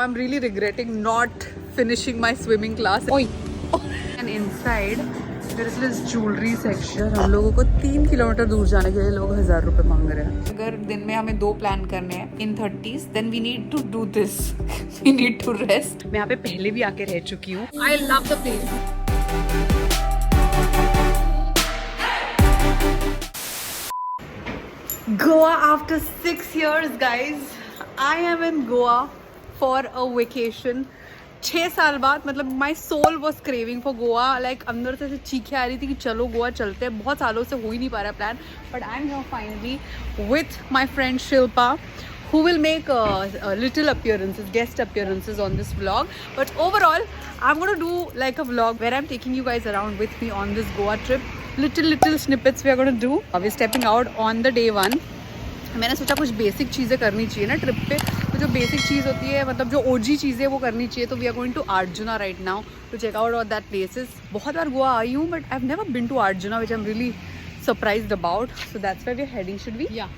I'm really regretting not finishing my swimming class. Oi. And inside there is this jewelry section. हम लोगों को 3 kilometre दूर जाने के लिए लोग 1000 रुपए मांग रहे हैं. अगर दिन में हमें 2 प्लान करने हैं in 30s, then we need to do this. We need to rest. मैं यहाँ पे पहले भी आके रह चुकी हूँ. I love the place. Goa after 6 years, guys. I am in Goa for a vacation. 6 साल बाद मतलब my soul was craving for Goa. Like अंदर से चीखें आ रही थी कि चलो गोवा चलते हैं. बहुत सालों से हो ही नहीं पा रहा plan, but I am here finally with my friend Shilpa, who will make little appearances, guest appearances on this vlog. But overall, I'm going to do like a vlog where I'm taking you guys around with me on this Goa trip. Little snippets we are going to do. We're stepping out on the day 1. मैंने सोचा कुछ basic चीज़ें करनी चाहिए ना trip पे. तो जो बेसिक चीज़ होती है, मतलब जो ओजी चीज़ें वो करनी चाहिए. तो we are going to Arjuna right now to check out all that places. बहुत बार गोवा आई हूँ, but I have never been to Arjuna, which I am really surprised about. So that's where we are heading. Should we? Yeah.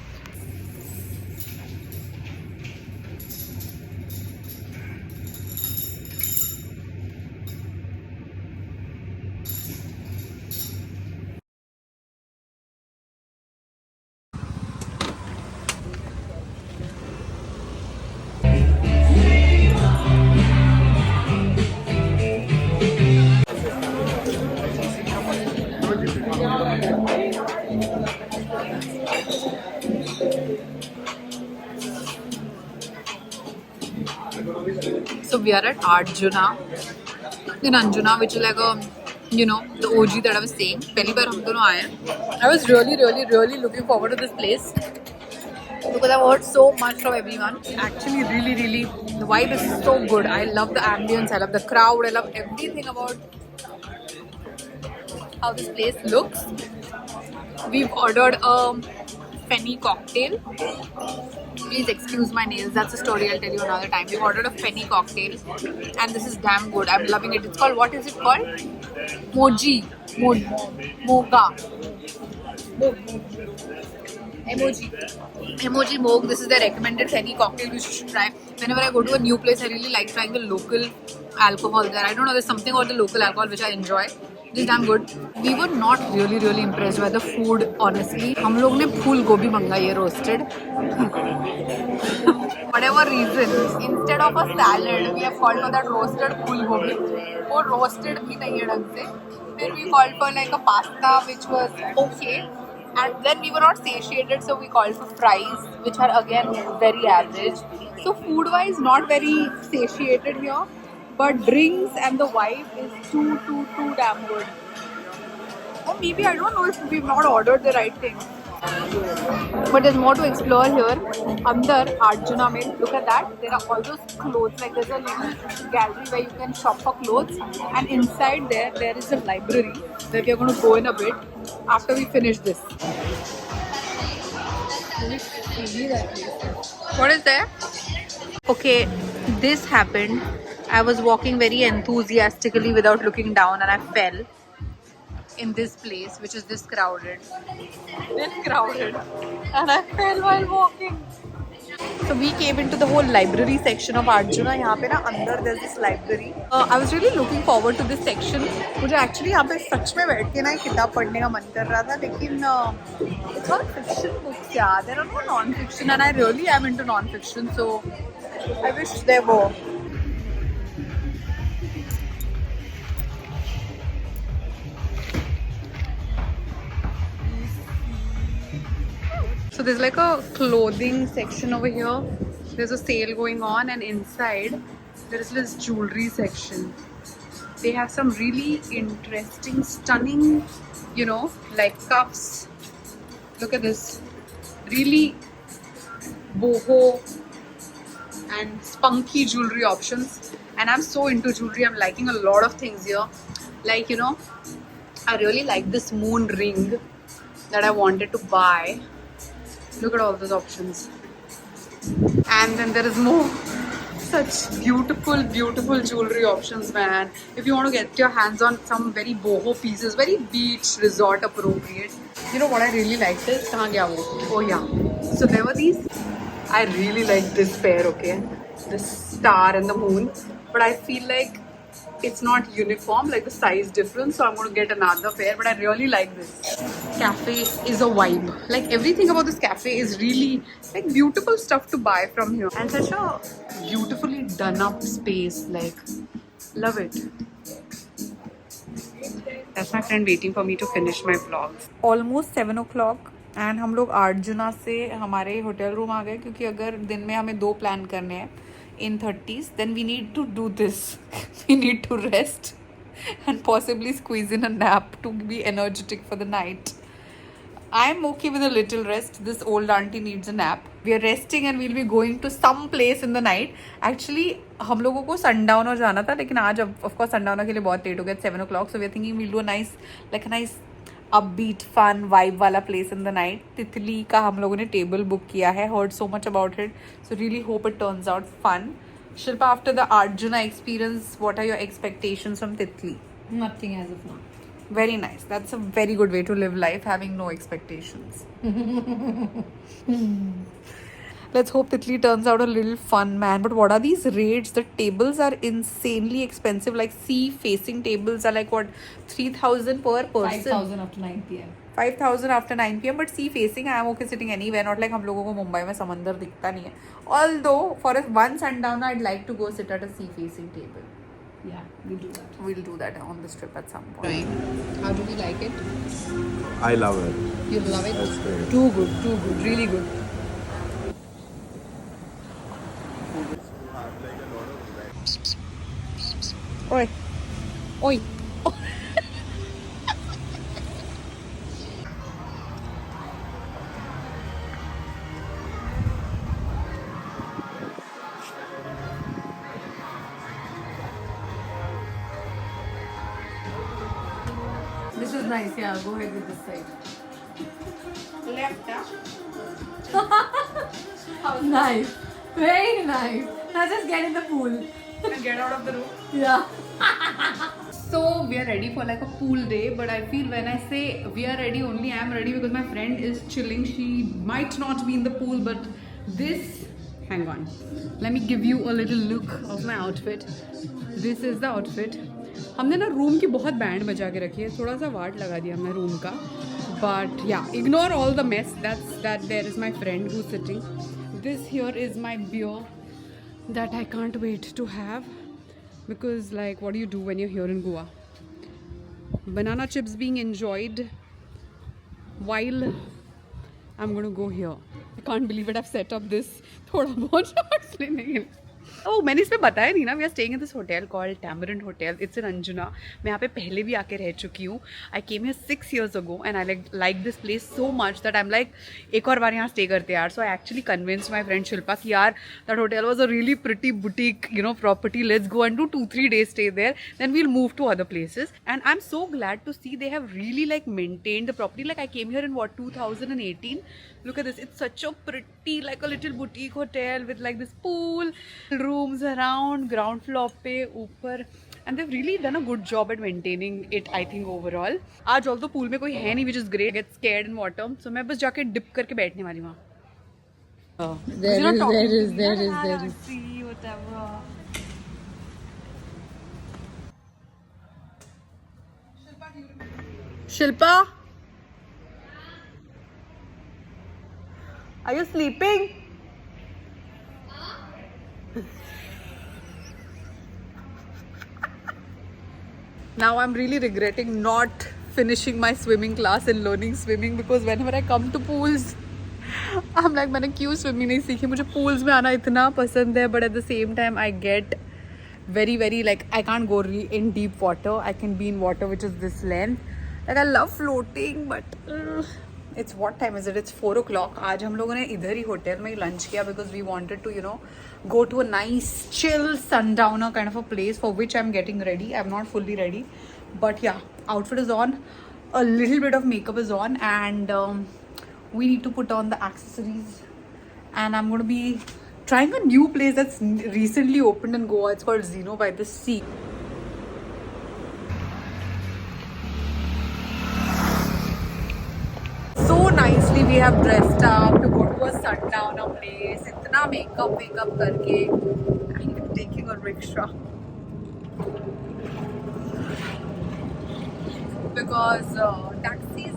So we are at Arjuna in Anjuna, which is like a, you know, the OG that I was saying. पहली बार हम दोनों आए हैं. I was really looking forward to this place because I've heard so much from everyone. Actually, really, the vibe is so good. I love the ambience. I love the crowd. I love everything about how this place looks. We've ordered a Fenny cocktail. Please excuse my nails. That's a story I'll tell you another time. We ordered a Fenny cocktail, and this is damn good. I'm loving it. It's called, what is it called? Moji. Moga. Emoji Moog. This is the recommended Fenny cocktail you should try. Whenever I go to a new place, I really like trying the local alcohol there. I don't know, there's something about the local alcohol which I enjoy. This is damn good. We were not really impressed by the food, honestly. हम लोग ने फूल गोभी मंगाई है roasted. Whatever reason, instead of a salad, we have called for that roasted फूल गोभी. वो roasted भी नहीं है ढंग से. Then we called for like a pasta which was okay. And then we were not satiated, so we called for fries, which are again very average. So food-wise, not very satiated here. But drinks and the vibe is too damn good. Or maybe, I don't know if we've not ordered the right thing. But there's more to explore here. Under Arjuna mein, look at that. There are all those clothes. Like there's a little gallery where you can shop for clothes. And inside there is a library where we are going to go in a bit after we finish this. What is there? Okay, this happened. I was walking very enthusiastically without looking down, and I fell in this place, which is this crowded, and I fell while walking. So we came into the whole library section of Arjuna. यहाँ पे ना अंदर there's this library. I was really looking forward to this section. मुझे actually यहाँ पे सच में बैठ के ना एक किताब पढ़ने का मन कर रहा था, लेकिन it's all fiction books. Yeah, there are no non-fiction, and I really am into non-fiction. So I wish there were. So there's like a clothing section over here. There's a sale going on, and inside there is this jewelry section. They have some really interesting, stunning, you know, like cuffs. Look at this. Really boho and spunky jewelry options. And I'm so into jewelry. I'm liking a lot of things here. Like, you know, I really like this moon ring that I wanted to buy. Look at all those options. And then there is more such beautiful jewelry options, man. If you want to get your hands on some very boho pieces, very beach resort appropriate. You know what I really liked is, oh yeah. So there were these, I really like this pair, okay. the star and the moon, but I feel like it's not uniform, like the size difference, so I'm going to get another pair. But I really like this. Cafe is a vibe. Like everything about this cafe is really like beautiful stuff to buy from here, and such a beautifully done up space. Like, love it. That's my friend waiting for me to finish my vlogs. Almost 7 o'clock and हम लोग अर्जुना से हमारे hotel room आ गए, क्योंकि अगर दिन में हमें 2 प्लान करने हैं in 30s, then we need to do this. We need to rest and possibly squeeze in a nap to be energetic for the night. I'm okay with a little rest. This old auntie needs a nap. We are resting and we'll be going to some place in the night. Actually, हम लोगों को sundowner जाना था, लेकिन आज of course sundowner के लिए बहुत late हो गया, 7 o'clock. So we are thinking we'll do a nice upbeat fun vibe वाला place in the night. तितली का हम लोगों ने table book किया है. Heard so much about it. So really hope it turns out fun. Shilpa, after the Arjuna experience, what are your expectations from Titli? Nothing as of now. Very nice. That's a very good way to live life, having no expectations. Let's hope Titli turns out a little fun, man. But what are these rates? The tables are insanely expensive. Like sea-facing tables are like what, 3,000 per person? 5,000 after 9 p.m. 5,000 after 9 p.m. But sea-facing, I am okay sitting anywhere. Not like हम लोगों को मुंबई में समंदर दिखता नहीं है. Although for one sundown, I'd like to go sit at a sea-facing table. Yeah, we'll do that. We'll do that on this trip at some point. How do we like it? I love it. You love it? That's great. Too good, really good. Oi, oi. This is nice, yeah. Go ahead with this side. Left, Nice. Very nice. Now just get in the pool. and get out of the room. Yeah. So we are ready for like a pool day, but I feel when I say we are ready, only I am ready because my friend is chilling. She might not be in the pool, but this, hang on, let me give you a little look of my outfit. This is the outfit. हमने ना room की बहुत band बजा के रखी है, थोड़ा सा वाट लगा दिया हमने रूम का, but yeah, ignore all the mess. That there is my friend who's sitting. This here is my beer that I can't wait to have, because like what do you do when you're here in Goa? Banana chips being enjoyed while I'm gonna go here. I can't believe it, I've set up this. थोड़ा बहुत shots लेने के लिए. Oh, मैंने इसमें बताया नहीं ना. We are staying in this hotel called Tamarind Hotel. It's in Anjuna. मैं यहाँ पे पहले भी आके रह चुकी हूँ. I came here 6 years ago and I like this place so much that I'm like एक और बार यहाँ stay करते यार. So I actually convinced my friend Shilpa कि यार that hotel was a really pretty boutique, you know, property. Let's go and do 2-3 days stay there. Then we'll move to other places. And I'm so glad to see they have really like maintained the property. Like I came here in what, 2018. Look at this. It's such a pretty, like a little boutique hotel with like this pool, rooms around, ground floor पे ऊपर, and they've really done a good job at maintaining it, I think, overall. आज although pool में कोई है नहीं, which is great. I get scared in water, so मैं बस जाके dip करके बैठने वाली वहाँ. There is. See whatever. Shilpa, are you sleeping? Now I'm really regretting not finishing my swimming class and learning swimming, because whenever I come to pools, I'm like, मैंने क्यों swimming नहीं सीखी? मुझे pools में आना इतना पसंद है, but at the same time I get very like I can't go in deep water. I can be in water which is this length. Like I love floating, but it's what time is it? It's 4 o'clock. आज हम लोगों ने इधर ही hotel में ही lunch किया, because we wanted to, you know, go to a nice chill sundowner kind of a place, for which I'm getting ready. I'm not fully ready, but yeah, outfit is on, a little bit of makeup is on, and we need to put on the accessories. And I'm going to be trying a new place that's recently opened in Goa. It's called Zeno by the Sea. So nicely we have dressed up to go to a sundowner place, इतना makeup करके, and taking a rickshaw. Because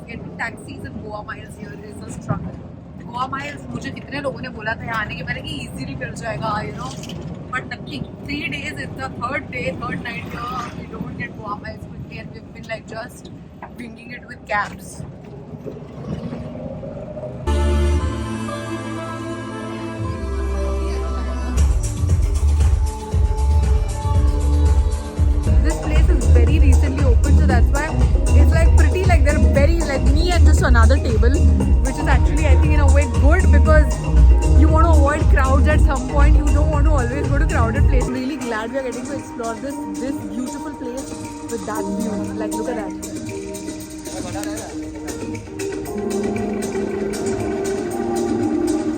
getting taxis in Goa Miles here is a struggle. Goa Miles मुझे कितने लोगों ने बोला था यहाँ आने के पहले कि easily मिल जाएगा, you know, but nothing. 3 days, it's the third night here, we don't get Goa Miles quickly, and we've been like just winging it with cabs. This place is very recently opened, so that's why it's like pretty, like they're very like me and just another table, which is actually I think in a way good because you want to avoid crowds at some point. You don't want to always go to crowded places. I'm really glad we are getting to explore this beautiful place with that view. Like look at that.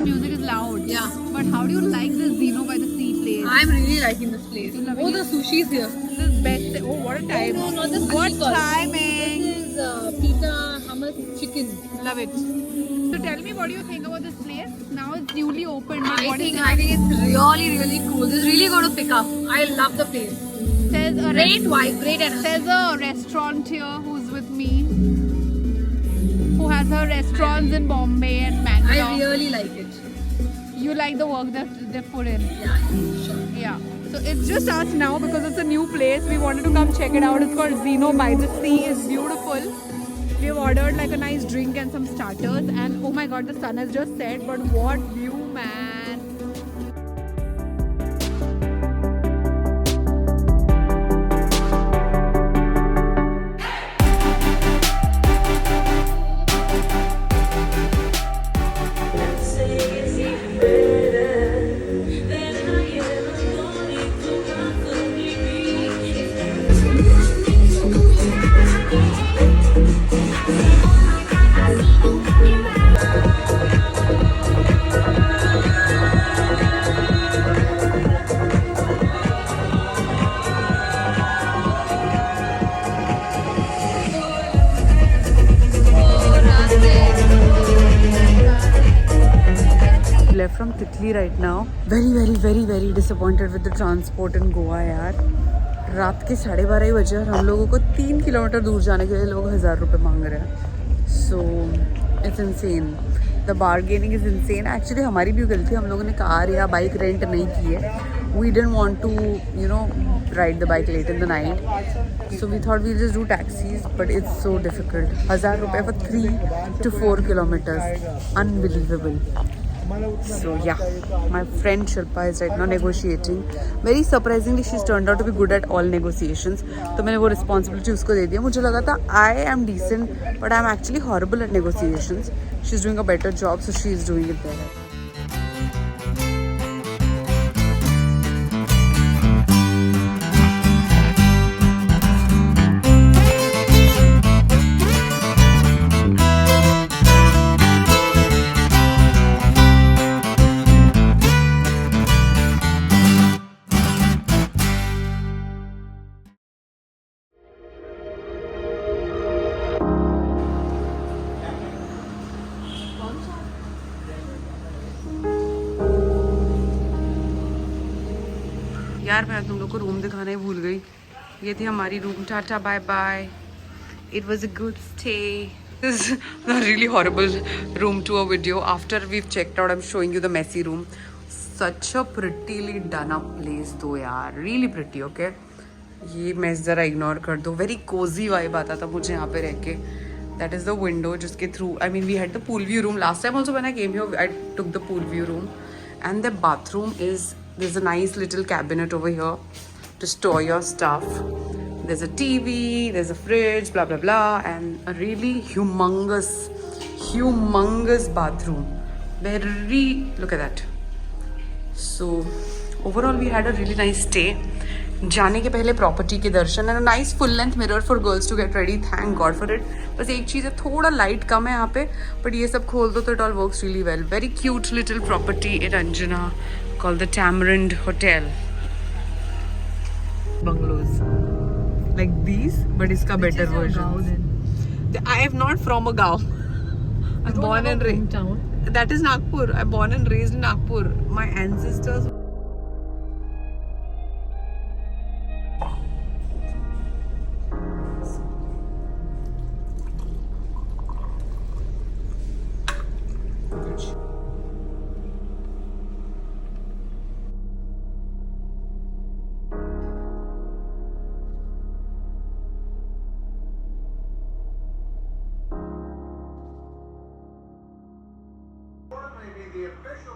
Music is loud. Yeah. But how do you like this Zeno by the Sea place? I'm really liking this place. Oh, the sushi's here. This is best. Oh, what a time. No, not the sushi What call. timing. This is pizza, hummus, chicken. Love it. So tell me, what do you think about this place? Now it's newly opened. But I what is think it's really, really cool. This is really going to pick up. I love the place. Says a Great vibe, great energy. There's a restaurateur who's with me, who has her restaurants in Bombay and Bangalore. I really like it. You like the work that they put in? Yeah, sure. Yeah. So it's just us now because it's a new place. We wanted to come check it out. It's called Zeno by the Sea. It's beautiful. We've ordered like a nice drink and some starters, and oh my god, the sun has just set, but what view, man. Left from Titli right now. Very disappointed with the transport in Goa यार. रात के 12:30 बजे और हम लोगों को 3 kilometre दूर जाने के लिए लोग 1000 रुपये मांग रहे हैं. So it's insane. The bargaining is insane. Actually हमारी भी गलती, हम लोगों ने कार या बाइक रेंट नहीं की है. We didn't want to, you know, ride the bike late in the night. So we thought we'll just do taxis, but it's so difficult. 1000 रुपये for 3 to 4 kilometers. Unbelievable. So yeah, my friend Shilpa is right now negotiating. Very surprisingly, she's turned out to be good at all negotiations. तो मैंने वो responsibility उसको दे दिया. मुझे लगा था I am decent, but I'm actually horrible at negotiations. She's doing a better job, so she's doing it there. यार मैं तुम लोग को रूम दिखाना ही भूल गई. ये थी हमारी रूम. टाटा bye bye. It was a good stay. This is a really horrible room tour video. After we've checked out, I'm showing you the messy room. Such a prettily done up place though यार. Really pretty, okay? ये mess ज़रा ignore कर दो. Very cozy vibe आता था मुझे यहाँ पे रह के. That is the window जिसके through. I mean, we had the pool view room. Last time also when I came here, I took the pool view room. And the bathroom is, there's a nice little cabinet over here to store your stuff. There's a TV, there's a fridge, blah, blah, blah. And a really humongous bathroom. Very, look at that. So, overall we had a really nice stay. जाने के पहले property के दर्शन and nice full length mirror for girls to get ready. Thank God for it. बस एक चीज़ है, थोड़ा light कम है यहाँ पे, बट ये सब खोल दो तो it all works really well. Very cute little property in Anjuna called the tamarind hotel. Bungalows like these, but इसका better version. I am not from a गाँव. I'm born and raised. that is Nagpur. I'm born and raised in Nagpur. My ancestors. May be the official